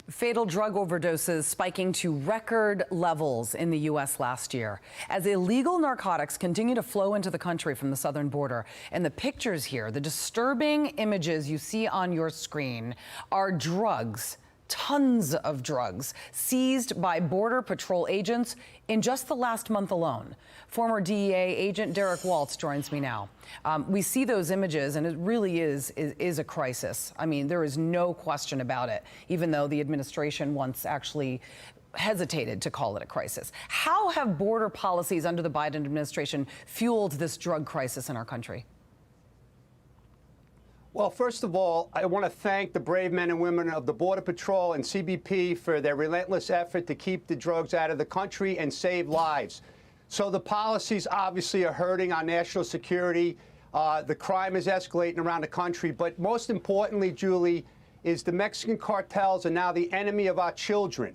Fatal drug overdoses spiking to record levels in the U.S. last year as illegal narcotics continue to flow into the country from the southern border. And the pictures here, the disturbing images you see on your screen are drugs. Tons of drugs seized by Border Patrol agents in just the last month alone. Former DEA Agent Derek Maltz joins me now. We see those images, and it really is a crisis. I mean, there is no question about it, even though the administration once actually hesitated to call it a crisis. How have border policies under the Biden administration fueled this drug crisis in our country? Well, first of all, I want to thank the brave men and women of the Border Patrol and CBP for their relentless effort to keep the drugs out of the country and save lives. So the policies obviously are hurting our national security. The crime is escalating around the country. But most importantly, Julie, is the Mexican cartels are now the enemy of our children.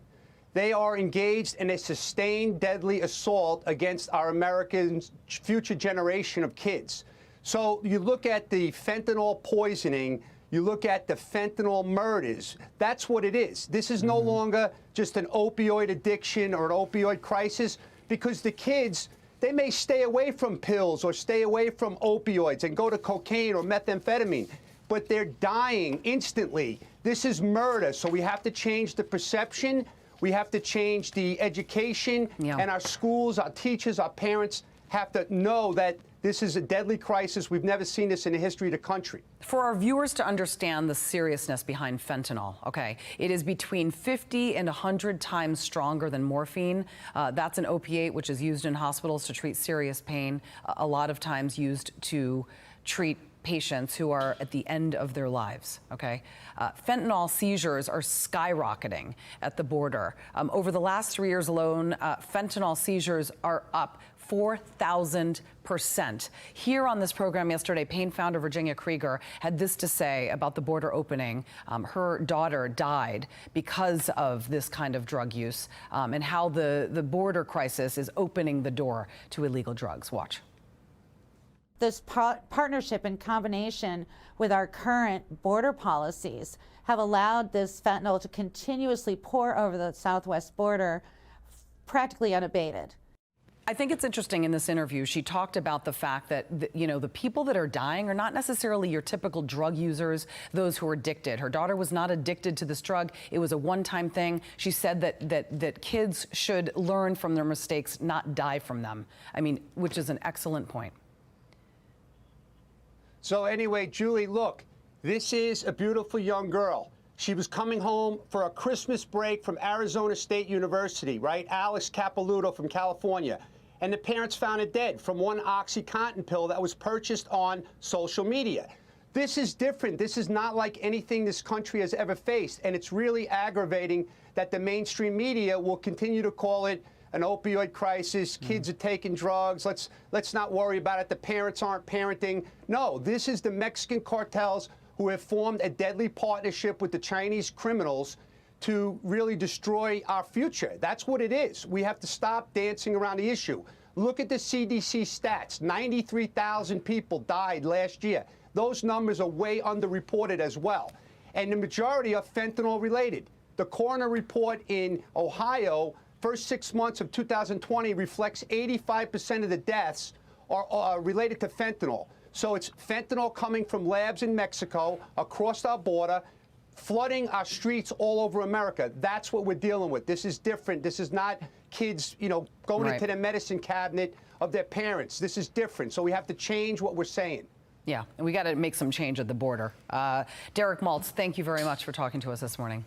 They are engaged in a sustained deadly assault against our American future generation of kids. So you look at the fentanyl poisoning, you look at the fentanyl murders. That's what it is. This is no longer just an opioid addiction or an opioid crisis, because the kids, they may stay away from pills or stay away from opioids and go to cocaine or methamphetamine, but they're dying instantly. This is murder. So we have to change the perception. We have to change the education, and our schools, our teachers, our parents have to know that this is a deadly crisis. We've never seen this in the history of the country. For our viewers to understand the seriousness behind fentanyl, okay, it is between 50 and 100 times stronger than morphine. That's an opiate which is used in hospitals to treat serious pain, a lot of times used to treat patients who are at the end of their lives, okay? Fentanyl seizures are skyrocketing at the border. Over the last 3 years alone, fentanyl seizures are up 4,000%. Here on this program yesterday, Pain founder Virginia Krieger had this to say about the border opening. Her daughter died because of this kind of drug use, and how the border crisis is opening the door to illegal drugs. Watch. This partnership in combination with our current border policies have allowed this fentanyl to continuously pour over the southwest border practically unabated. I think it's interesting in this interview, she talked about the fact that, the people that are dying are not necessarily your typical drug users, those who are addicted. Her daughter was not addicted to this drug. It was a one-time thing. She said that kids should learn from their mistakes, not die from them. I mean, which is an excellent point. So anyway, Julie, look, this is a beautiful young girl. She was coming home for a Christmas break from Arizona State University, right? Alice Capilouto from California. And the parents found her dead from one OxyContin pill that was purchased on social media. This is different. This is not like anything this country has ever faced. And it's really aggravating that the mainstream media will continue to call it an opioid crisis. Kids are taking drugs. Let's not worry about it. The parents aren't parenting. No, this is the Mexican cartels who have formed a deadly partnership with the Chinese criminals to really destroy our future. That's what it is. We have to stop dancing around the issue. Look at the CDC stats. 93,000 people died last year. Those numbers are way underreported as well. And the majority are fentanyl related. The coroner report in Ohio, first 6 months of 2020, reflects 85% of the deaths are related to fentanyl. So it's fentanyl coming from labs in Mexico, across our border, flooding our streets all over America. That's what we're dealing with. This is different. This is not kids, going into the medicine cabinet of their parents. This is different. So we have to change what we're saying. Yeah, and we got to make some change at the border. Derek Maltz, thank you very much for talking to us this morning.